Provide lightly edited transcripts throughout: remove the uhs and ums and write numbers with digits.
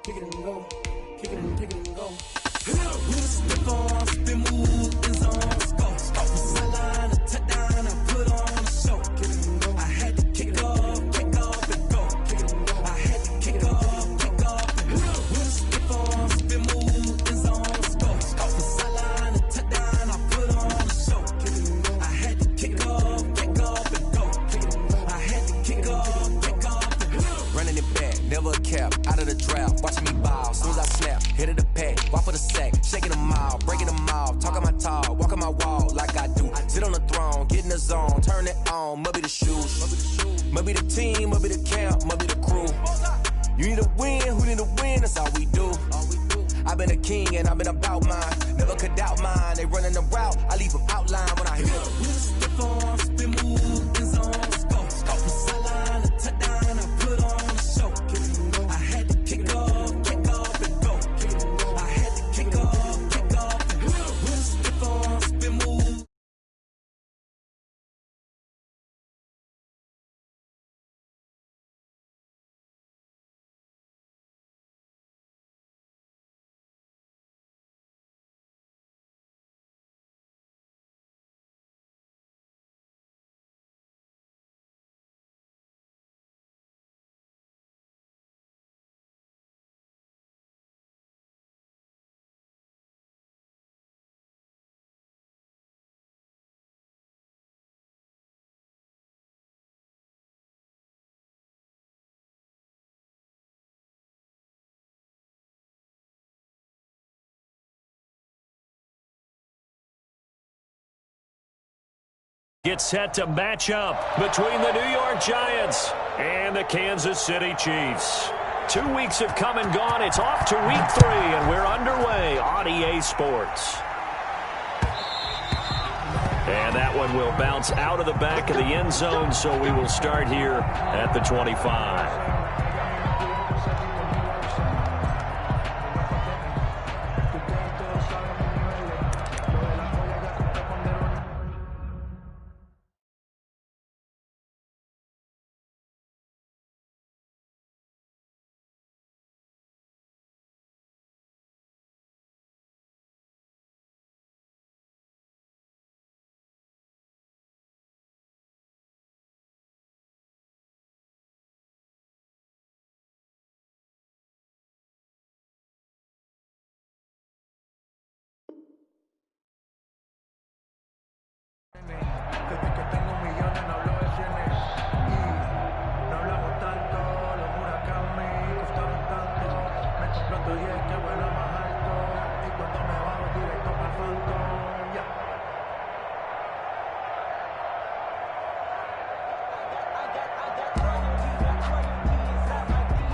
kick it and go, kick it and go. With a stiff arm, spin move, in zone, let's go. Off the sideline, a touchdown, I put on a show. Kick it and go. I had to kick off and go. Kick it and go. I had to kick off and go. With a stiff arm, spin move, in zone, let's go. Off the sideline, a touchdown, I put on a show. Kick it and go. I had to kick off and go. Kick it and go. I had to kick off and go. Running it back, never a cap, out of the draft, watching me ball, soon as I snap, hit of the pack, walk for the sack, shaking them all, breaking them off, talking my talk, walking my wall like I do, sit on the throne, get in the zone, turn it on, must be the shoes, must be the team, must be the camp, must be the crew, you need a win, who need a win, that's all we do, I've been a king and I've been about mine, never could doubt mine, they running the route, I leave them outline when I hit them. With a stiff arm, spin move, in zone, let's go, off the sideline, a touchdown, I put on a show, kick it and go, I had to kick off and go, kick it and go, I had to kick off and go, with a stiff arm, spin move. Gets set to match up between the New York Giants and the Kansas City Chiefs. 2 weeks have come and gone. It's off to week 3, and we're underway on EA Sports. And that one will bounce out of the back of the end zone, so we will start here at the 25. Desde que tengo millones no hablo de cienes y no hablamos tanto, los Murakami costaron tanto, me compré otro 10 que vuela más alto y cuando me bajo directo para el Phantom,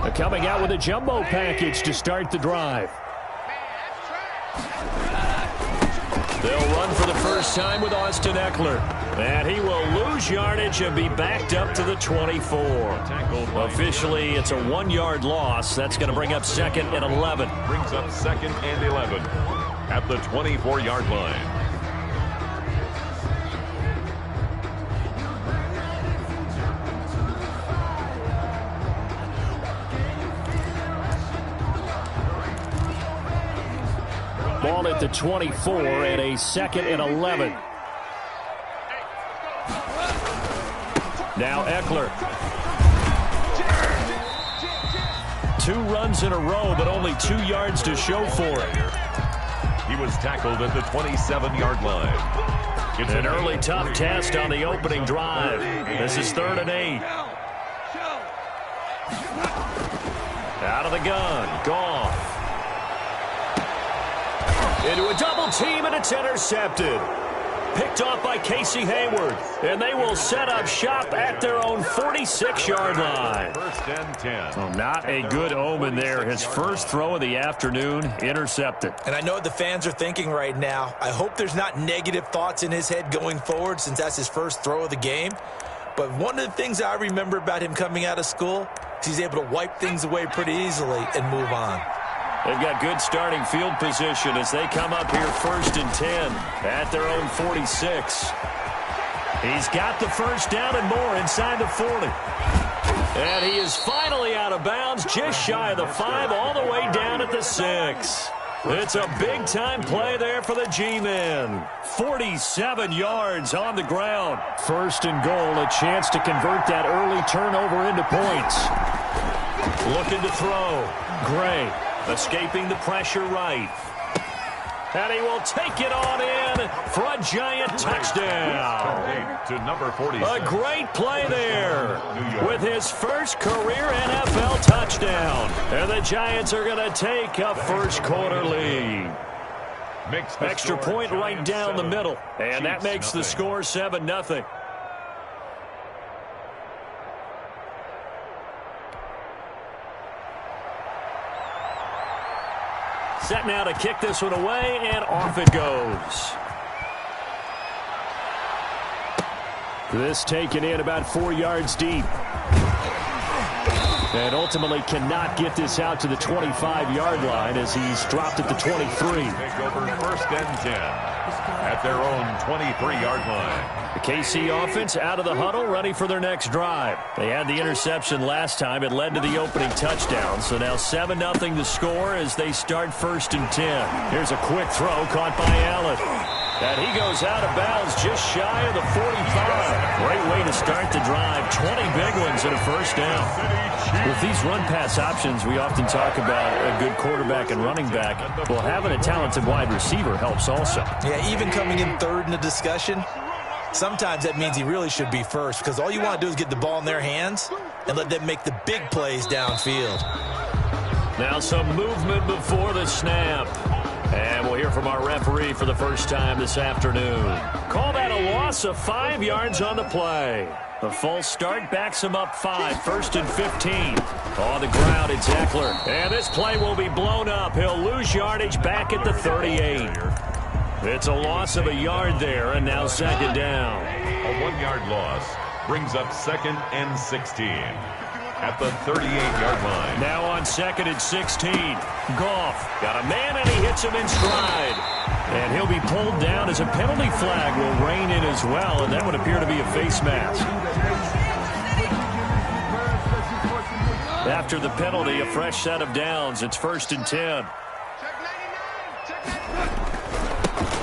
yeah. Coming out with a jumbo package to start the drive. They'll run for the first time with Austin Eckler. And he will lose yardage and be backed up to the 24. Officially, it's a 1-yard loss. That's going to bring up 2nd and 11. Brings up 2nd and 11 at the 24-yard line. Ball at the 24 and a 2nd and 11. Now Eckler. 2 runs in a row, but only 2 yards to show for it. He was tackled at the 27-yard line. It's an early tough test on the opening drive. This is 3rd and 8. Out of the gun. Goff. Into a double team, and it's intercepted. Picked off by Casey Hayward. And they will set up shop at their own 46-yard line. 1st and 10. Well, not a good omen there. His first throw of the afternoon, intercepted. And I know what the fans are thinking right now. I hope there's not negative thoughts in his head going forward since that's his first throw of the game. But one of the things I remember about him coming out of school is he's able to wipe things away pretty easily and move on. They've got good starting field position as they come up here 1st and 10 at their own 46. He's got the first down and more inside the 40. And he is finally out of bounds, just shy of the 5, all the way down at the 6. It's a big-time play there for the G-men. 47 yards on the ground. First and goal, a chance to convert that early turnover into points. Looking to throw. Gray escaping the pressure right. And he will take it on in for a giant touchdown. To number 46. A great play there with his first career NFL touchdown. And the Giants are going to take a first quarter lead. Extra point right down the middle. And that makes the score 7-0. Set now to kick this one away, and off it goes. This taken in about 4 yards deep. And ultimately cannot get this out to the 25-yard line as he's dropped at the 23. Take over first and 10 at their own 23-yard line. The KC offense out of the huddle, ready for their next drive. They had the interception last time. It led to the opening touchdown. So now 7-0 the score as they start first and 10. Here's a quick throw caught by Allen. And he goes out of bounds just shy of the 45. Great way to start the drive. 20 big ones and a first down. With these run-pass options, we often talk about a good quarterback and running back. Well, having a talented wide receiver helps also. Yeah, even coming in third in the discussion, sometimes that means he really should be first because all you want to do is get the ball in their hands and let them make the big plays downfield. Now some movement before the snap. And we'll hear from our referee for the first time this afternoon. Call that a loss of 5 yards on the play. The false start backs him up 5, first and 15. On the ground, it's Eckler. And this play will be blown up. He'll lose yardage back at the 38. It's a loss of a yard there, and now second down. A 1-yard loss brings up second and 16 at the 38-yard line. Now on second and 16. Goff got a man, and he hits him in stride. And he'll be pulled down as a penalty flag will rein in as well, and that would appear to be a face mask. After the penalty, a fresh set of downs. It's first and 10.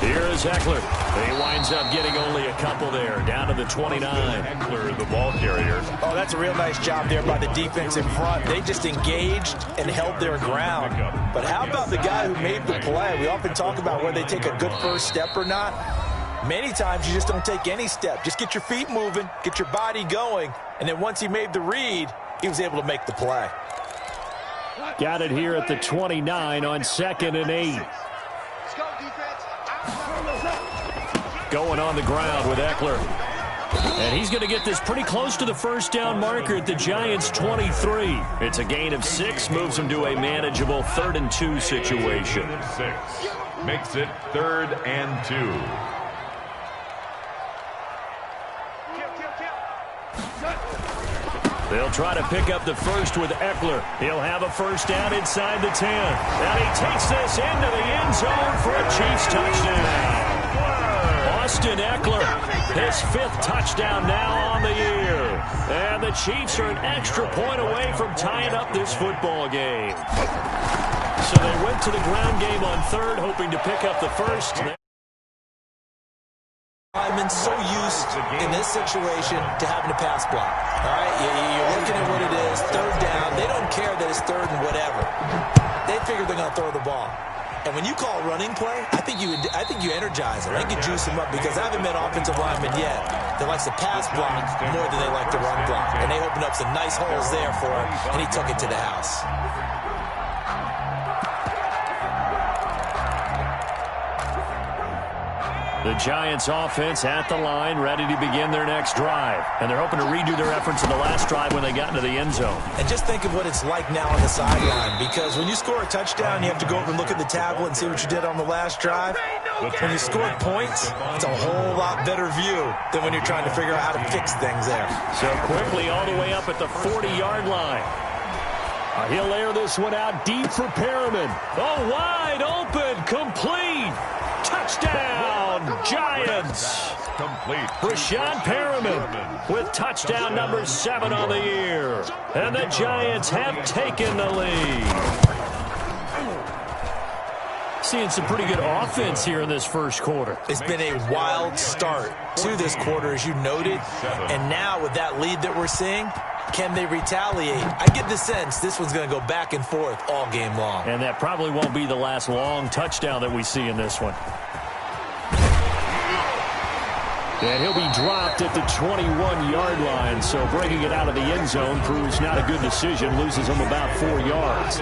Here is Eckler. He winds up getting only a couple there, down to the 29. Eckler, the ball carrier. Oh, that's a real nice job there by the defense in front. They just engaged and held their ground. But how about the guy who made the play? We often talk about whether they take a good first step or not. Many times you just don't take any step. Just get your feet moving, get your body going, and then once he made the read, he was able to make the play. Got it here at the 29 on second and 8. Going on the ground with Eckler. And he's going to get this pretty close to the first down marker at the Giants' 23. It's a gain of 6, moves him to a manageable 3rd and 2 situation. 6 makes it 3rd and 2. They'll try to pick up the first with Eckler. He'll have a first down inside the 10. And he takes this into the end zone for a Chiefs touchdown. Austin Eckler, his 5th touchdown now on the year. And the Chiefs are an extra point away from tying up this football game. So they went to the ground game on 3rd, hoping to pick up the first. I'm so used in this situation to having a pass block. All right, you're looking at what it is, 3rd down. They don't care that it's 3rd and whatever. They figure they're going to throw the ball. And when you call running play, I think you energize them. I think you juice them up because I haven't met offensive linemen yet that likes to pass block more than they like to run block. And they opened up some nice holes there for him, and he took it to the house. The Giants offense at the line, ready to begin their next drive. And they're hoping to redo their efforts in the last drive when they got into the end zone. And just think of what it's like now on the sideline, because when you score a touchdown, you have to go over and look at the tablet and see what you did on the last drive. When you score points, it's a whole lot better view than when you're trying to figure out how to fix things there. So quickly all the way up at the 40-yard line. He'll air this one out deep for Perriman. Oh, wide open, complete. Touchdown, Giants. Complete. Rashawn Perriman with touchdown number 7 on the year. And the Giants have taken the lead. Seeing some pretty good offense here in this first quarter. It's been a wild start to this quarter, as you noted. And now with that lead that we're seeing, can they retaliate? I get the sense this one's going to go back and forth all game long. And that probably won't be the last long touchdown that we see in this one. And he'll be dropped at the 21-yard line, so bringing it out of the end zone proves not a good decision, loses him about 4 yards.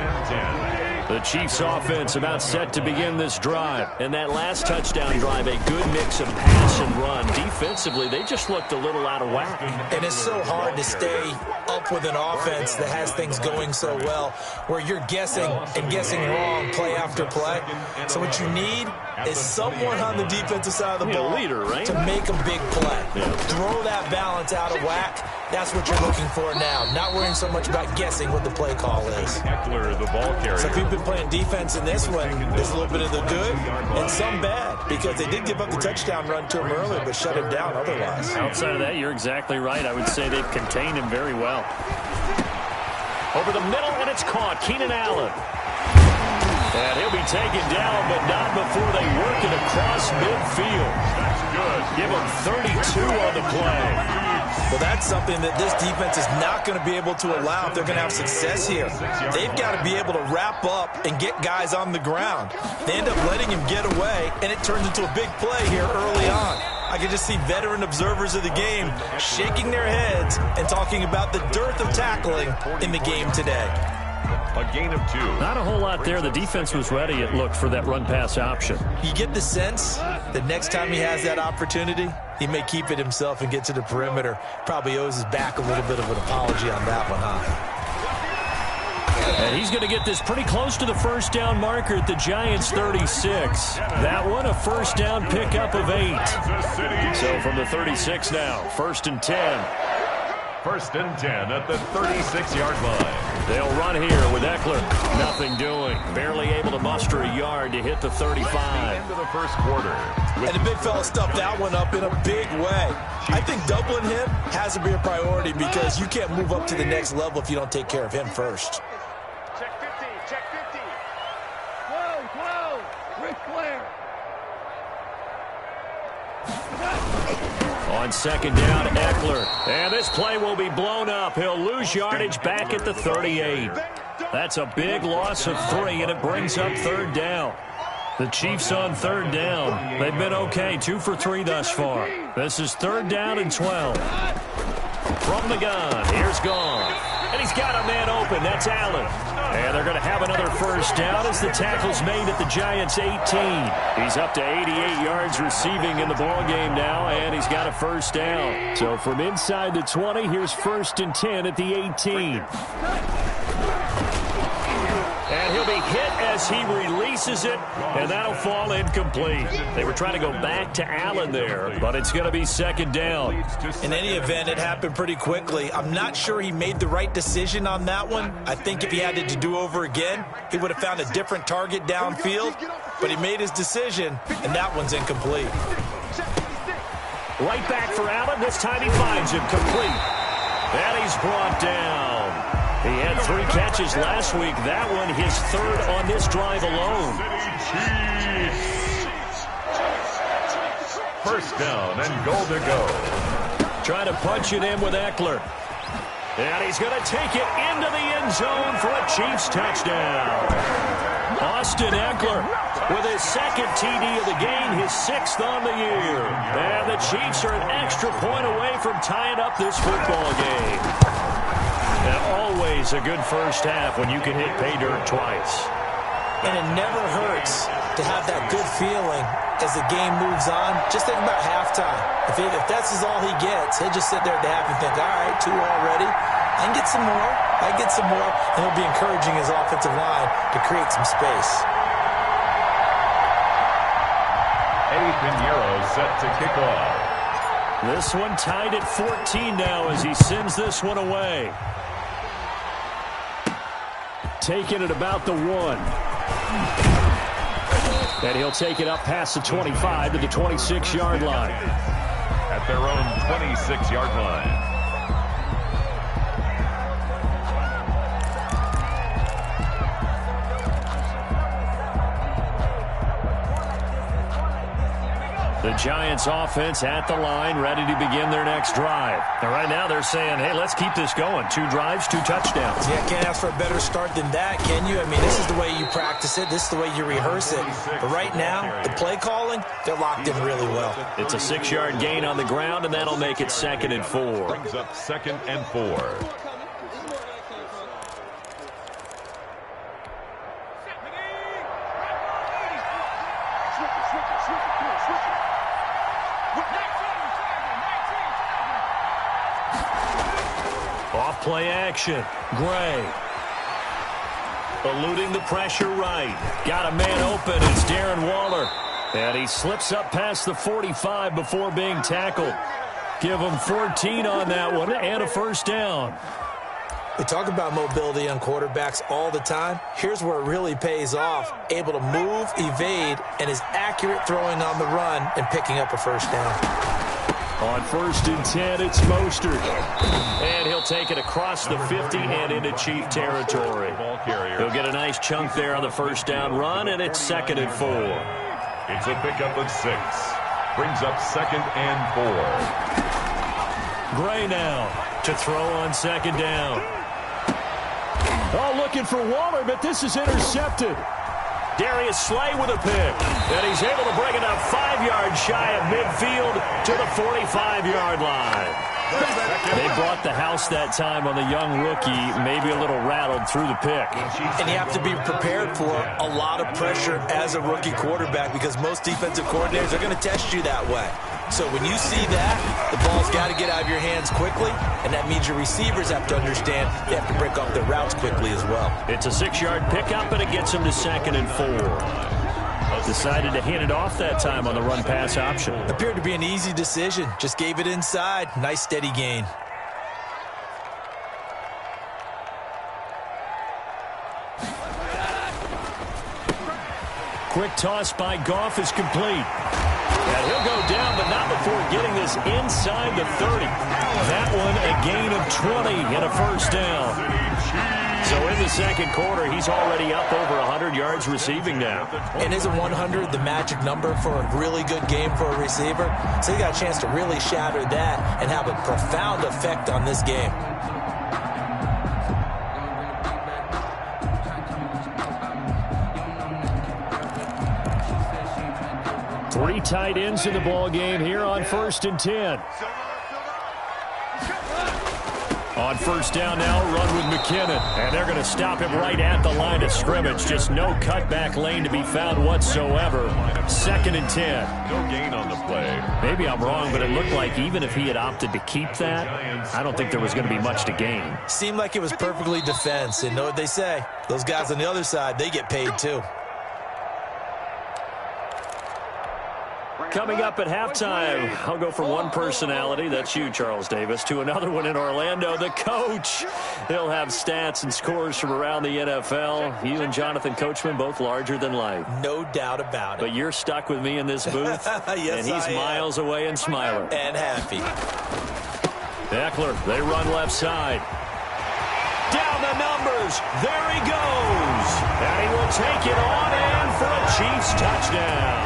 The Chiefs' offense about set to begin this drive. And that last touchdown drive, a good mix of pass and run. Defensively, they just looked a little out of whack. And it's so hard to stay up with an offense that has things going so well, where you're guessing and guessing wrong play after play. So what you need is someone on the defensive side of the ball to make a big play. Throw that balance out of whack. That's what you're looking for now. Not worrying so much about guessing what the play call is. Eckler, the ball carrier. So if you've been playing defense in this one, there's a little bit of the good and some bad, because they did give up the touchdown run to him earlier, but shut him down otherwise. Outside of that, you're exactly right. I would say they've contained him very well. Over the middle, and it's caught. Keenan Allen. And he'll be taken down, but not before they work it across midfield. That's good. Give him 32 on the play. Well, that's something that this defense is not going to be able to allow if they're going to have success here. They've got to be able to wrap up and get guys on the ground. They end up letting him get away, and it turns into a big play here early on. I can just see veteran observers of the game shaking their heads and talking about the dearth of tackling in the game today. A gain of 2. Not a whole lot there. The defense was ready, it looked, for that run-pass option. You get the sense that next time he has that opportunity, he may keep it himself and get to the perimeter. Probably owes his back a little bit of an apology on that one, huh? And he's going to get this pretty close to the first down marker at the Giants' 36. That one, a first down pickup of 8. So from the 36 now, 1st and 10. 1st and 10 at the 36-yard line. They'll run here with Eckler. Nothing doing. Barely able to muster a yard to hit the 35. Into the first quarter. And the big fella stuffed that one up in a big way. I think doubling him has to be a priority, because you can't move up to the next level if you don't take care of him first. Check 50, check 50. Whoa, Ric Flair. On 2nd down, Eckler. And this play will be blown up. He'll lose yardage back at the 38. That's a big loss of 3, and it brings up 3rd down. The Chiefs on 3rd down. They've been okay, 2 for 3 thus far. This is 3rd down and 12. From the gun, here's Gone. And he's got a man open. That's Allen. And they're going to have another first down as the tackle's made at the Giants' 18. He's up to 88 yards receiving in the ballgame now, and he's got a first down. So from inside the 20, here's 1st and 10 at the 18. And he'll be hit as he releases it, and that'll fall incomplete. They were trying to go back to Allen there, but it's going to be 2nd down. In any event, it happened pretty quickly. I'm not sure he made the right decision on that one. I think if he had it to do over again, he would have found a different target downfield, but he made his decision, and that one's incomplete. Right back for Allen. This time he finds him complete. And he's brought down. He had 3 catches last week. That one his 3rd on this drive alone. First down and goal to go. Trying to punch it in with Eckler. And he's going to take it into the end zone for a Chiefs touchdown. Austin Eckler with his 2nd TD of the game, his 6th on the year. And the Chiefs are an extra point away from tying up this football game. And always a good first half when you can hit pay dirt twice. And it never hurts to have that good feeling as the game moves on. Just think about halftime. If that's all he gets, he'll just sit there at the half and think, all right, 2 already. I can get some more. I can get some more. And he'll be encouraging his offensive line to create some space. Eddie Pinheiro set to kick off. This one tied at 14 now as he sends this one away. taken at about the 1. And he'll take it up past the 25 to the 26-yard line. At their own 26-yard line. The Giants offense at the line, ready to begin their next drive. And right now they're saying, hey, let's keep this going. 2 drives, 2 touchdowns. Yeah, can't ask for a better start than that, can you? I mean, this is the way you practice it. This is the way you rehearse it. But right now, the play calling, they're locked in really well. It's a 6-yard gain on the ground, and that'll make it 2nd and 4. Brings up 2nd and 4. Off-play action. Gray. Eluding the pressure right. Got a man open. It's Darren Waller. And he slips up past the 45 before being tackled. Give him 14 on that one and a first down. We talk about mobility on quarterbacks all the time. Here's where it really pays off. Able to move, evade, and is accurate throwing on the run and picking up a first down. On 1st and 10, it's Mostert. And he'll take it across the 50 and into Chief territory. He'll get a nice chunk there on the first down run, and it's 2nd and 4. It's a pickup of 6. Brings up 2nd and 4. Gray now to throw on 2nd down. Oh, looking for Waller, but this is intercepted. Darius Slay with a pick. And he's able to bring it up 5 yards shy of midfield to the 45-yard line. They brought the house that time on the young rookie, maybe a little rattled through the pick. And you have to be prepared for a lot of pressure as a rookie quarterback because most defensive coordinators are going to test you that way. So when you see that, the ball's got to get out of your hands quickly, and that means your receivers have to understand they have to break off their routes quickly as well. It's a 6-yard pickup, and it gets him to 2nd and 4. Decided to hand it off that time on the run-pass option. Appeared to be an easy decision. Just gave it inside. Nice steady gain. Quick toss by Goff is complete. And he'll go down, but not before getting this inside the 30. That one a gain of 20 and a first down. So in the second quarter, he's already up over 100 yards receiving now. And isn't 100 the magic number for a really good game for a receiver? So he got a chance to really shatter that and have a profound effect on this game. Three tight ends in the ball game here on 1st and 10. On first down now, run with McKinnon. And they're going to stop him right at the line of scrimmage. Just no cutback lane to be found whatsoever. 2nd and 10. No gain on the play. Maybe I'm wrong, but it looked like even if he had opted to keep that, I don't think there was going to be much to gain. Seemed like it was perfectly defense. And know what they say? Those guys on the other side, they get paid too. Coming up at halftime, I'll go from one personality, that's you, Charles Davis, to another one in Orlando, the coach. He'll have stats and scores from around the NFL. You and Jonathan Coachman, both larger than life. No doubt about it. But you're stuck with me in this booth, yes, and he's miles away and smiling. And happy. Eckler, they run left side. Down the numbers. There he goes. And he will take it on in for a Chiefs touchdown.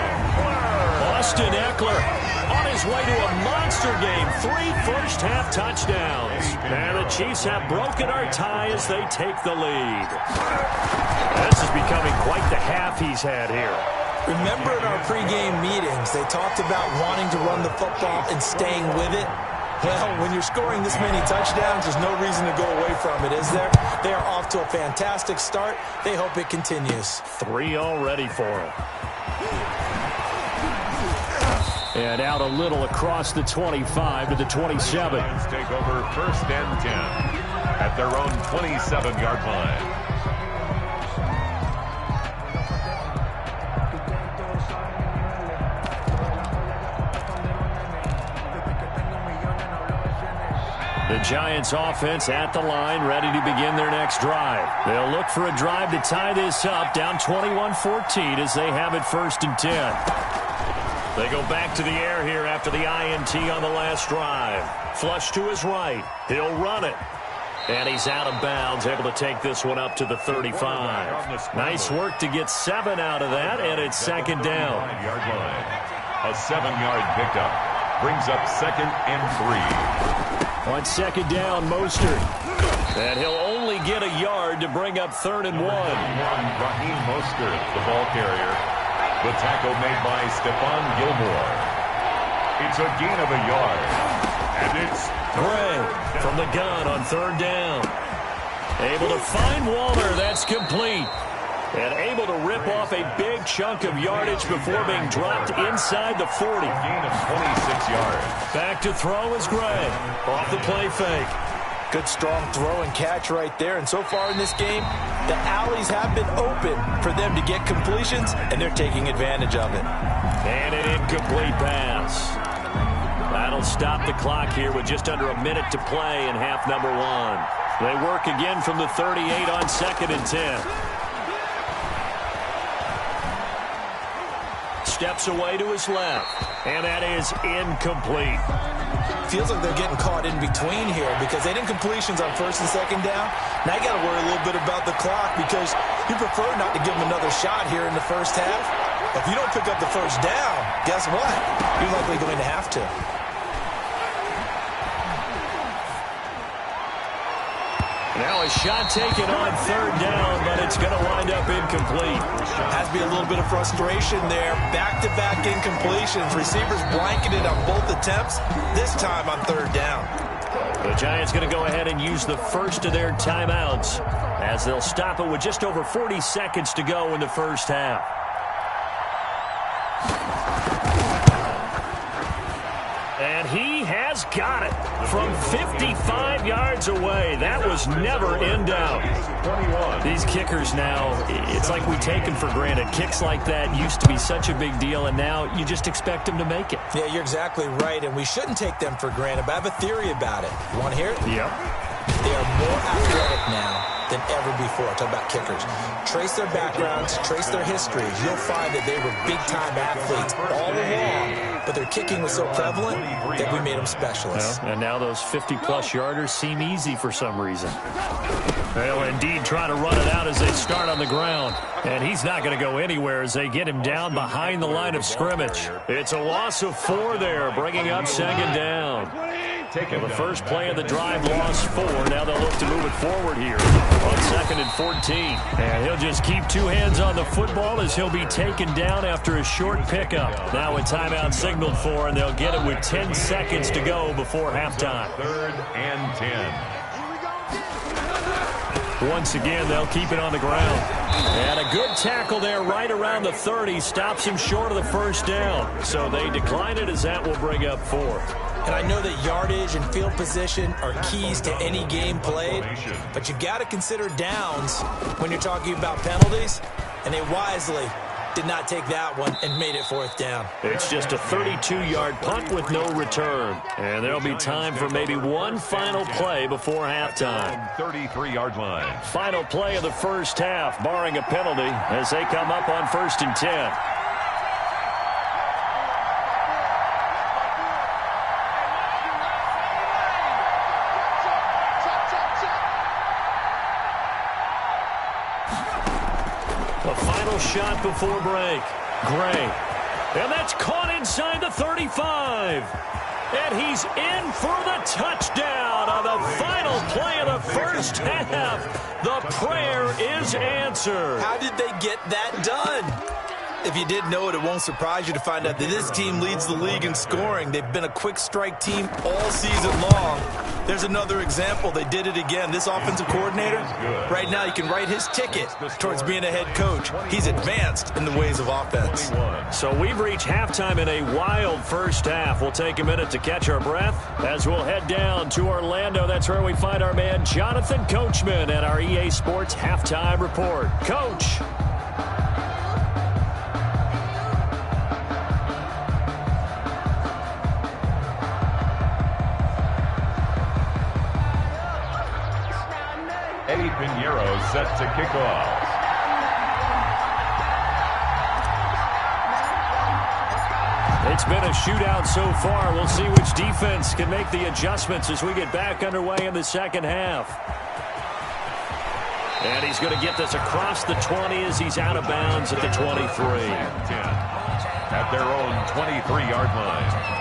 Austin Eckler on his way to a monster game. 3 first-half touchdowns. And the Chiefs have broken our tie as they take the lead. This is becoming quite the half he's had here. Remember in our pregame meetings, they talked about wanting to run the football and staying with it. Well, when you're scoring this many touchdowns, there's no reason to go away from it, is there? They are off to a fantastic start. They hope it continues. 3 already for him. And out a little across the 25 to the 27. Lions take over 1st and 10 at their own 27-yard line. The Giants offense at the line, ready to begin their next drive. They'll look for a drive to tie this up, down 21-14 as they have it 1st and 10. They go back to the air here after the INT on the last drive. Flush to his right. He'll run it. And he's out of bounds, able to take this one up to the 35. Nice work to get 7 out of that, and it's 2nd down. A 7-yard pickup brings up 2nd and 3. On 2nd down, Mostert. And he'll only get a yard to bring up 3rd and 1. Raheem Mostert, the ball carrier. The tackle made by Stephon Gilmore. It's a gain of a yard. And it's Gray from the gun on 3rd down. Able to find Waller. That's complete. And able to rip off a big chunk of yardage before being dropped inside the 40. Gain of 26 yards. Back to throw is Gray. Off the play fake. Good strong throw and catch right there. And so far in this game, the alleys have been open for them to get completions, and they're taking advantage of it. And an incomplete pass. That'll stop the clock here with just under a minute to play in half number 1. They work again from the 38 on 2nd and 10. Steps away to his left, and that is incomplete. Feels like they're getting caught in between here because they didn't completions on 1st and 2nd down. Now you got to worry a little bit about the clock because you prefer not to give them another shot here in the 1st half. If you don't pick up the 1st down, guess what? You're likely going to have to. Now a shot taken on 3rd down, but it's going to wind up incomplete. Has to be a little bit of frustration there. Back-to-back incompletions. Receivers blanketed on both attempts, this time on 3rd down. The Giants going to go ahead and use the first of their timeouts as they'll stop it with just over 40 seconds to go in the 1st half. And he has got it from 55 yards away. That was never in doubt. These kickers now, it's like we take them for granted. Kicks like that used to be such a big deal, and now you just expect them to make it. Yeah, you're exactly right, and we shouldn't take them for granted, but I have a theory about it. You want to hear it? Yep. They are more athletic now than ever before. Talk about kickers. Trace their backgrounds, trace their histories. You'll find that they were big-time athletes all along, but their kicking was so prevalent that we made them specialists. Well, and now those 50-plus yarders seem easy for some reason. They'll indeed try to run it out as they start on the ground. And he's not going to go anywhere as they get him down behind the line of scrimmage. It's a loss of 4 there, bringing up 2nd down. Well, the first play of the drive lost 4. Now they'll look to move it forward here on 2nd and 14. And he'll just keep 2 hands on the football as he'll be taken down after a short pickup. Now a timeout signaled for, and they'll get it with 10 seconds to go before halftime. 3rd and 10. Once again, they'll keep it on the ground. And a good tackle there right around the 30. Stops him short of the 1st down. So they decline it as that will bring up 4. And I know that yardage and field position are keys to any game played, but you got to consider downs when you're talking about penalties, and they wisely did not take that one and made it 4th down. It's just a 32-yard punt with no return, and there'll be time for maybe one final play before halftime. 33-yard line. Final play of the 1st half, barring a penalty, as they come up on 1st and 10. The final shot before break. Gray. And that's caught inside the 35. And he's in for the touchdown on the final play of the 1st half. The prayer is answered. How did they get that done? If you didn't know it, it won't surprise you to find out that this team leads the league in scoring. They've been a quick strike team all season long. There's another example. They did it again. This offensive coordinator, right now, you can write his ticket towards being a head coach. He's advanced in the ways of offense. So we've reached halftime in a wild 1st half. We'll take a minute to catch our breath as we'll head down to Orlando. That's where we find our man Jonathan Coachman at our EA Sports Halftime Report. Coach. set to kick off. It's been a shootout so far. We'll see which defense can make the adjustments as we get back underway in the second half. And he's going to get this across the 20 as he's out of bounds at the 23. At their own 23-yard line.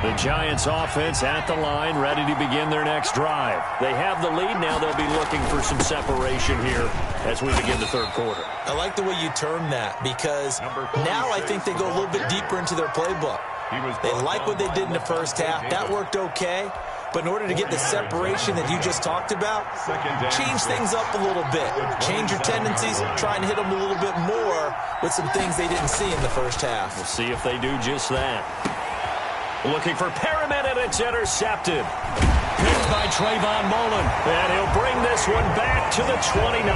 The Giants offense at the line, ready to begin their next drive. They have the lead now. They'll be looking for some separation here as we begin the third quarter. I like the way you term that because now I think they go a little bit deeper into their playbook. They like what they did in the first half. That worked okay. But in order to get the separation that you just talked about, change things up a little bit. Change your tendencies, try and hit them a little bit more with some things they didn't see in the first half. We'll see if they do just that. Looking for Perriman, and it's intercepted. Picked by Trayvon Mullen, and he'll bring this one back to the 29.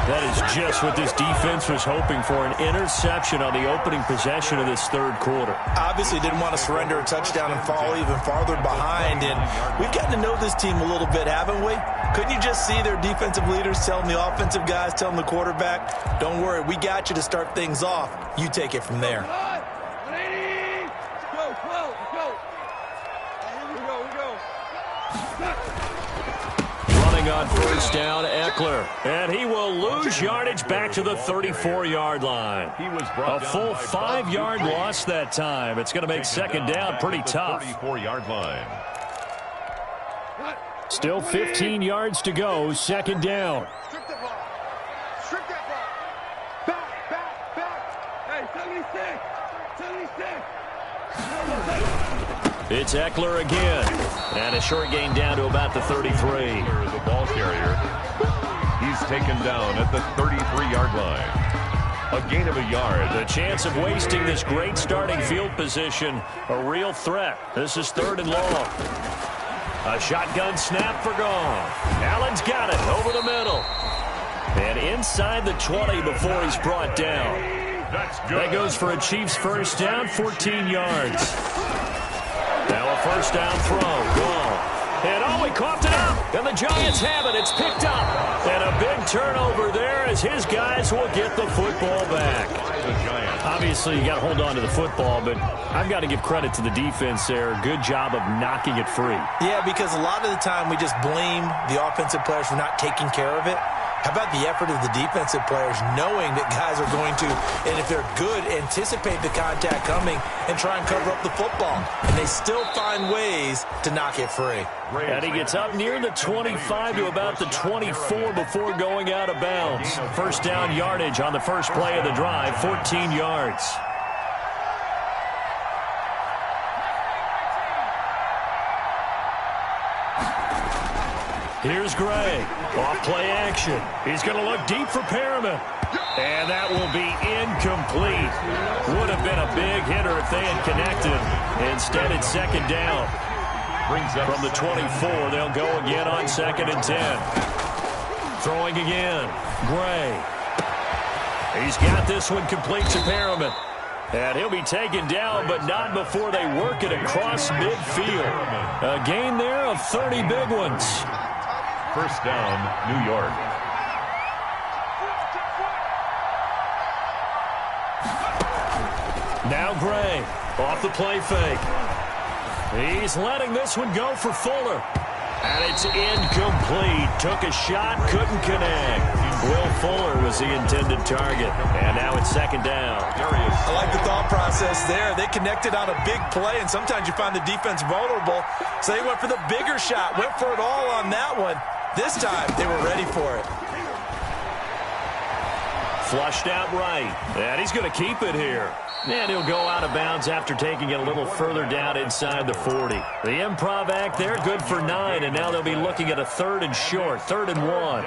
That is just what this defense was hoping for, an interception on the opening possession of this third quarter. Obviously didn't want to surrender a touchdown and fall even farther behind, and we've gotten to know this team a little bit, haven't we? Couldn't you just see their defensive leaders telling the offensive guys, telling the quarterback, don't worry, we got you to start things off. You take it from there. Running on first down, Eckler. And he will lose yardage back to the 34-yard line. A full 5-yard loss that time. It's going to make second down pretty tough. 34-yard line. Still 15 yards to go, second down. Strip that ball. Strip that ball. Back. Hey, 76. It's Eckler again. And a short gain down to about the 33. The ball carrier. He's taken down at the 33-yard line. A gain of a yard. The chance of wasting this great starting field position, a real threat. This is third and long. A shotgun snap for Goff. Allen's got it over the middle. And inside the 20 before he's brought down. That's good. That goes for a Chiefs first down, 14 yards. Now a first down throw. Goff. And he coughed it up. And the Giants have it. It's picked up. And a big turnover there as his guys will get the football back. Obviously, you got to hold on to the football, but I've got to give credit to the defense there. Good job of knocking it free. Yeah, because a lot of the time we just blame the offensive players for not taking care of it. How about the effort of the defensive players knowing that guys are going to, and if they're good, anticipate the contact coming and try and cover up the football. And they still find ways to knock it free. And he gets up near the 25 to about the 24 before going out of bounds. First down yardage on the first play of the drive, 14 yards. Here's Gray. Off play action. He's going to look deep for Perriman. And that will be incomplete. Would have been a big hitter if they had connected. Instead, it's second down. From the 24, they'll go again on 2nd and 10. Throwing again. Gray. He's got this one complete to Perriman. And he'll be taken down, but not before they work it across midfield. A gain there of 30 big ones. First down, New York. Now Gray, off the play fake. He's letting this one go for Fuller. And it's incomplete. Took a shot, couldn't connect. Will Fuller was the intended target. And now it's second down. I like the thought process there. They connected on a big play, and sometimes you find the defense vulnerable. So they went for the bigger shot, went for it all on that one. This time, they were ready for it. Flushed out right. And he's going to keep it here. And he'll go out of bounds after taking it a little further down inside the 40. The improv act there, good for 9. And now they'll be looking at a 3rd and short, 3rd and 1.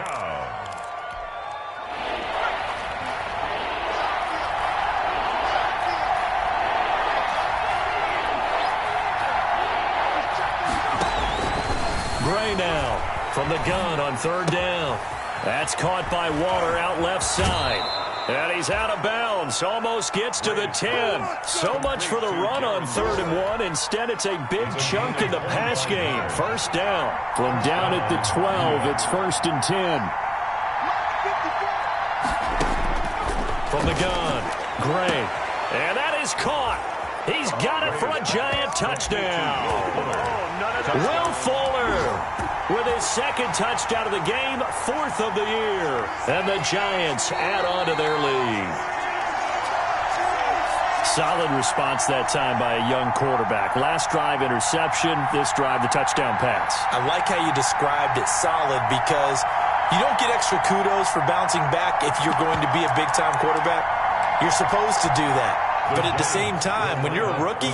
Gray now from the gun on 3rd down. That's caught by Waller out left side. And he's out of bounds. Almost gets to the 10. So much for the run on 3rd and 1. Instead, it's a big chunk in the pass game. First down. From down at the 12, it's 1st and 10. From the gun, Gray. And that is caught. He's got it for a giant touchdown. Will Fuller with his 2nd touchdown of the game, 4th of the year. And the Giants add on to their lead. Solid response that time by a young quarterback. Last drive interception, this drive the touchdown pass. I like how you described it, solid, because you don't get extra kudos for bouncing back if you're going to be a big-time quarterback. You're supposed to do that. But at the same time, when you're a rookie,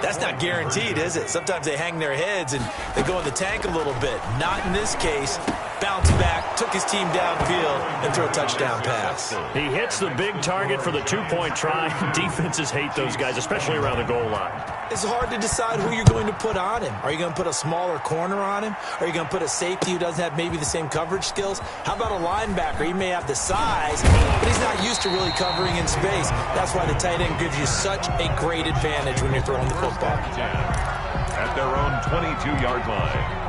that's not guaranteed, is it? Sometimes they hang their heads and they go in the tank a little bit. Not in this case. Bounce back, took his team downfield, and threw a touchdown pass. He hits the big target for the 2-point try. Defenses hate those guys, especially around the goal line. It's hard to decide who you're going to put on him. Are you going to put a smaller corner on him? Are you going to put a safety who doesn't have maybe the same coverage skills? How about a linebacker? He may have the size, but he's not used to really covering in space. That's why the tight end gives you such a great advantage when you're throwing the football. At their own 22-yard line.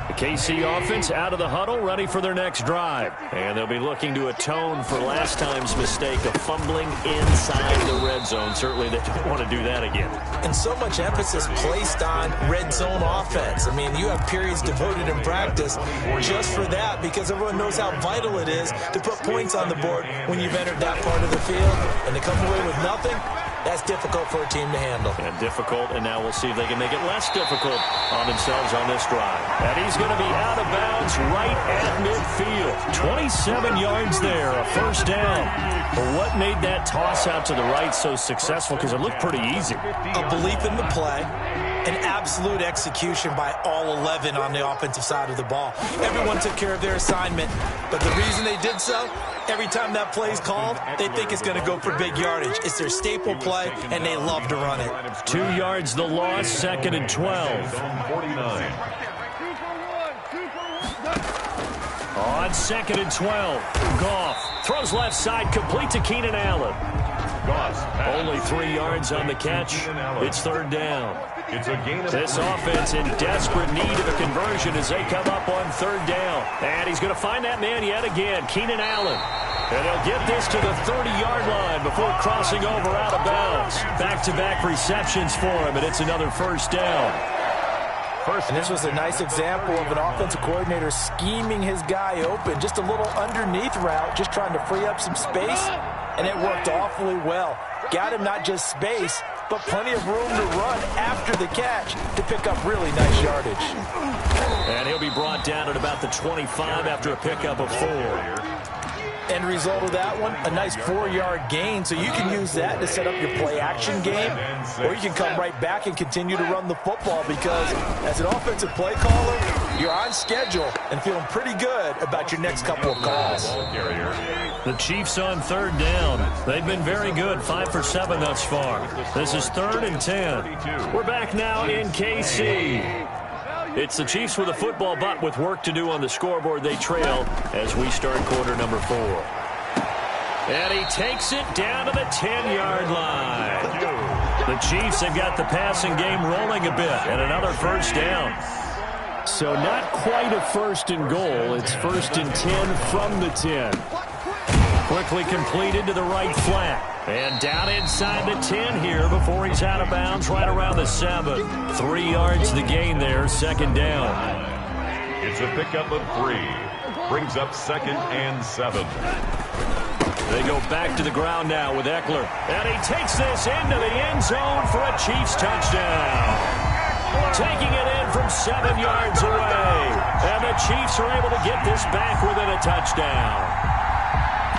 The KC offense out of the huddle, ready for their next drive. And they'll be looking to atone for last time's mistake of fumbling inside the red zone. Certainly they don't want to do that again. And so much emphasis placed on red zone offense. I mean, you have periods devoted in practice just for that because everyone knows how vital it is to put points on the board when you've entered that part of the field. And to come away with nothing, that's difficult for a team to handle. And difficult, and now we'll see if they can make it less difficult on themselves on this drive. And he's going to be out of bounds right at midfield. 27 yards there, a 1st down. But what made that toss out to the right so successful? Because it looked pretty easy. A belief in the play. An absolute execution by all 11 on the offensive side of the ball. Everyone took care of their assignment, but the reason they did so, every time that play is called, they think it's going to go for big yardage. It's their staple play, and they love to run it. 2 yards the loss, 2nd and 12. 49. On 2nd and 12, Goff throws left side, complete to Keenan Allen. Only 3 yards on the catch. It's 3rd down. It's a gain of This offense in desperate need of a conversion as they come up on 3rd down. And he's going to find that man yet again, Keenan Allen. And he'll get this to the 30-yard line before crossing over out of bounds. Back-to-back receptions for him, and it's another 1st down. And this was a nice example of an offensive coordinator scheming his guy open. Just a little underneath route, just trying to free up some space, and it worked awfully well. Got him not just space, but plenty of room to run after the catch to pick up really nice yardage. And he'll be brought down at about the 25 after a pickup of 4. End result of that one, a nice 4-yard gain. So you can use that to set up your play-action game, or you can come right back and continue to run the football because as an offensive play caller, you're on schedule and feeling pretty good about your next couple of calls. The Chiefs on 3rd down. They've been very good, 5 for 7 thus far. This is 3rd and 10. We're back now in KC. It's the Chiefs with a football, but with work to do on the scoreboard. They trail as we start quarter number 4. And he takes it down to the 10-yard line. The Chiefs have got the passing game rolling a bit, and another 1st down. So not quite a 1st and goal. It's 1st and 10 from the 10. Quickly completed to the right flat. And down inside the 10 here before he's out of bounds right around the 7. 3 yards the gain there, 2nd down. It's a pickup of 3. Brings up 2nd and 7. They go back to the ground now with Eckler. And he takes this into the end zone for a Chiefs touchdown. Taking it in from 7 yards away. And the Chiefs are able to get this back within a touchdown.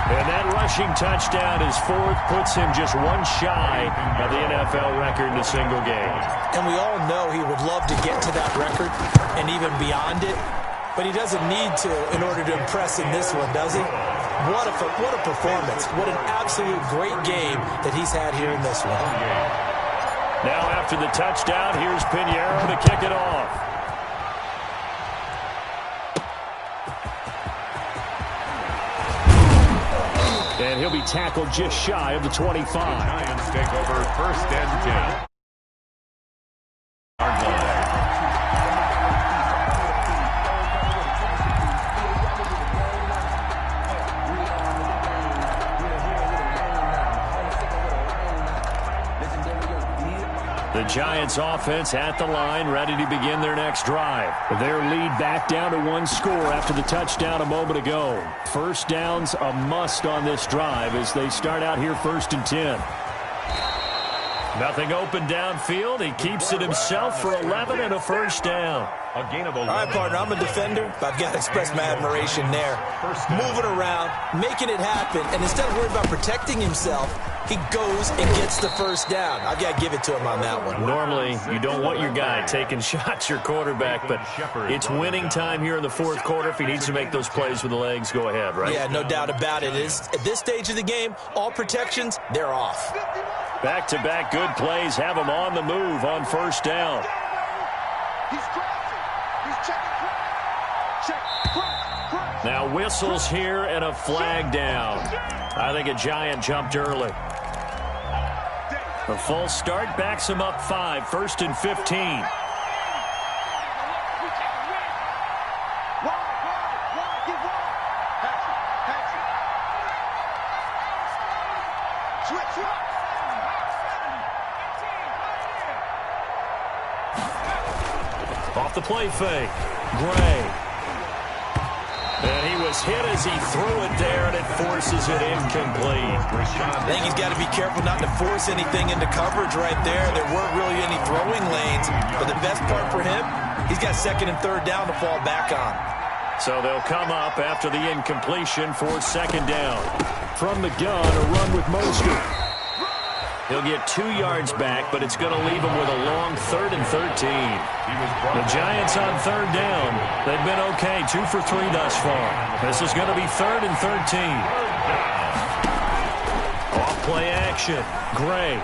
And that rushing touchdown, his 4th, puts him just 1 shy of the NFL record in a single game. And we all know he would love to get to that record and even beyond it, but he doesn't need to in order to impress in this one, does he? What a performance. What an absolute great game that he's had here in this one. Now after the touchdown, here's Pinheiro to kick it off. And he'll be tackled just shy of the 25. The Giants take over 1st and 10. The Giants offense at the line, ready to begin their next drive. Their lead back down to 1 score after the touchdown a moment ago. First down's a must on this drive as they start out here 1st and 10. Nothing open downfield. He keeps it himself for 11 and a first down. A gain of 11. All right, partner, I'm a defender, but I've got to express my admiration there. Moving around, making it happen, and instead of worrying about protecting himself, he goes and gets the first down. I've got to give it to him on that one. Normally, you don't want your guy taking shots, your quarterback, but it's winning time here in the 4th quarter. If he needs to make those plays with the legs, go ahead, right? Yeah, no doubt about it. At this stage of the game, all protections, they're off. Back-to-back good plays have him on the move on first down. He's crossing. He's checking. Check. Now whistles here and a flag down. I think a Giant jumped early. The false start backs him up 5, 1st and 15. Off the play fake. Gray. And he was hit as he threw it there, and it forces it incomplete. I think he's got to be careful not to force anything into coverage right there. There weren't really any throwing lanes. But the best part for him, he's got 2nd and 3rd down to fall back on. So they'll come up after the incompletion for 2nd down. From the gun, a run with Mostert. He'll get 2 yards back, but it's going to leave him with a long 3rd and 13. The Giants on 3rd down. They've been okay, 2 for 3 thus far. This is going to be 3rd and 13. Off play action. Gray.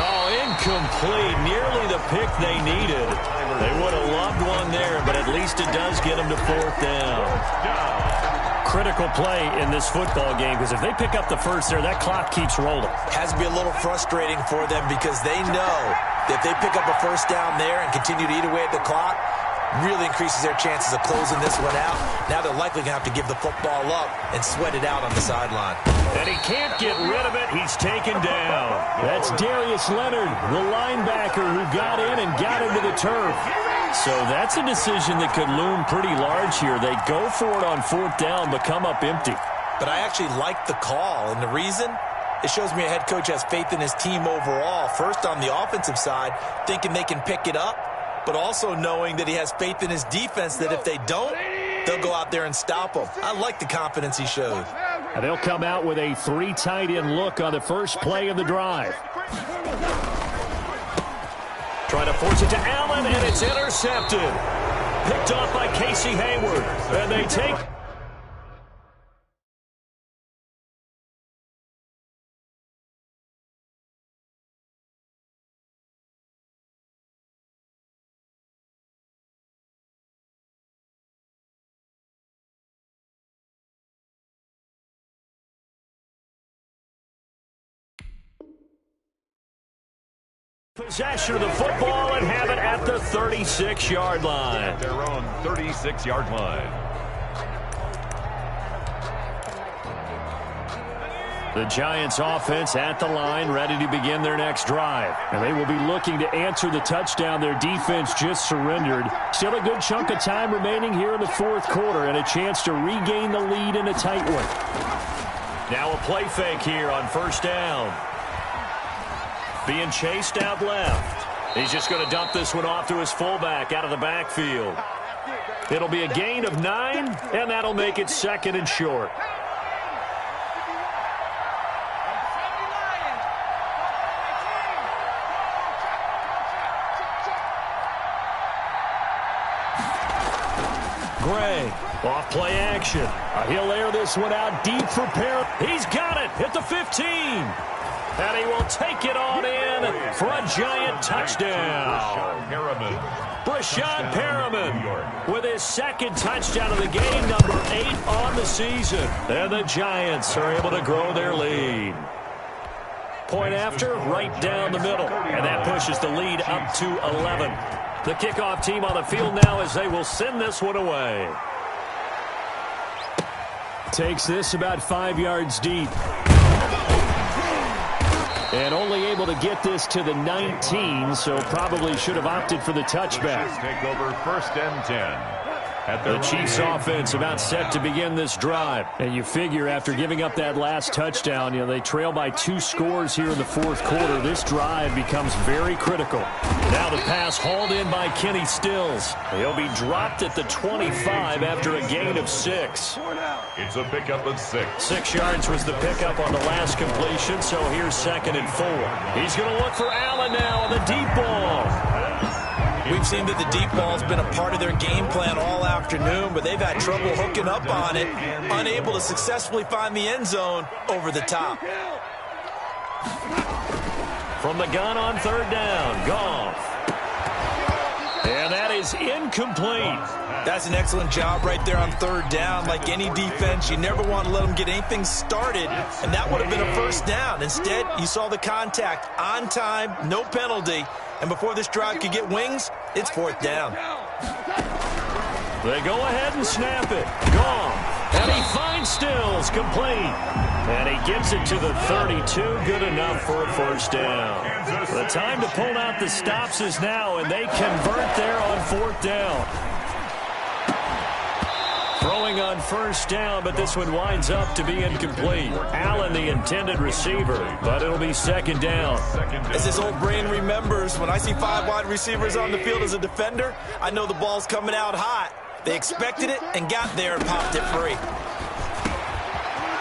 Oh, incomplete. Nearly the pick they needed. They would have loved one there, but at least it does get them to 4th down. Critical play in this football game, because if they pick up the first there, that clock keeps rolling. Has to be a little frustrating for them because they know that if they pick up a first down there and continue to eat away at the clock, really increases their chances of closing this one out. Now they're likely going to have to give the football up and sweat it out on the sideline. And he can't get rid of it. He's taken down. That's Darius Leonard, the linebacker who got in and got into the turf. So that's a decision that could loom pretty large here. They go for it on 4th down, but come up empty. But I actually like the call, and the reason? It shows me a head coach has faith in his team overall. First, on the offensive side, thinking they can pick it up, but also knowing that he has faith in his defense that if they don't, they'll go out there and stop them. I like the confidence he showed. And they'll come out with a 3 tight end look on the first play of the drive. Trying to force it to Allen, and it's intercepted. Picked off by Casey Hayward. And they take... possession of the football and have it at the 36-yard line. Their own 36-yard line. The Giants offense at the line, ready to begin their next drive. And they will be looking to answer the touchdown their defense just surrendered. Still a good chunk of time remaining here in the 4th quarter and a chance to regain the lead in a tight one. Now a play fake here on 1st down. Being chased out left. He's just going to dump this one off to his fullback out of the backfield. It'll be a gain of 9, and that'll make it 2nd and short. Gray, off play action. He'll air this one out deep for Perry. He's got it at the 15. And he will take it on in for a Giant touchdown. Harriman. Brashad Perriman with his second touchdown of the game, number 8 on the season. And the Giants are able to grow their lead. Point after, right down the middle. And that pushes the lead up to 11. The kickoff team on the field now as they will send this one away. Takes this about 5 yards deep. And only able to get this to the 19, so probably should have opted for the touchback. Take over 1st and 10. The Chiefs offense about set to begin this drive. And you figure after giving up that last touchdown, they trail by 2 scores here in the 4th quarter. This drive becomes very critical. Now the pass hauled in by Kenny Stills. He'll be dropped at the 25 after a gain of 6. It's a pickup of 6. 6 yards was the pickup on the last completion, so here's 2nd and 4. He's going to look for Allen now on the deep ball. We've seen that the deep ball has been a part of their game plan all afternoon, but they've had trouble hooking up on it, unable to successfully find the end zone over the top. From the gun on 3rd down, Goff. And that is incomplete. That's an excellent job right there on 3rd down. Like any defense, you never want to let them get anything started, and that would have been a 1st down. Instead, you saw the contact on time, no penalty. And before this drive could get wings, it's 4th down. They go ahead and snap it. Gone. And he finds Stills, complete. And he gets it to the 32. Good enough for a 1st down. The time to pull out the stops is now, and they convert there on 4th down. Throwing on 1st down, but this one winds up to be incomplete. Allen, the intended receiver, but it'll be 2nd down. As this old brain remembers, when I see 5 wide receivers on the field as a defender, I know the ball's coming out hot. They expected it and got there and popped it free.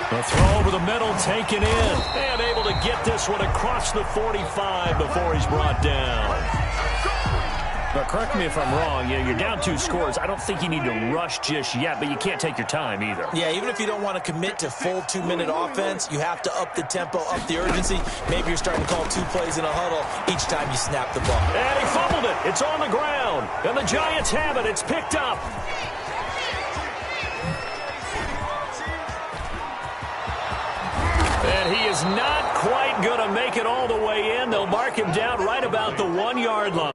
The throw over the middle taken in, and able to get this one across the 45 before he's brought down. But correct me if I'm wrong, you're down 2 scores. I don't think you need to rush just yet, but you can't take your time either. Yeah, even if you don't want to commit to full 2-minute offense, you have to up the tempo, up the urgency. Maybe you're starting to call 2 plays in a huddle each time you snap the ball. And he fumbled it. It's on the ground. And the Giants have it. It's picked up. And he is not quite going to make it all the way in. They'll mark him down right about the 1-yard line.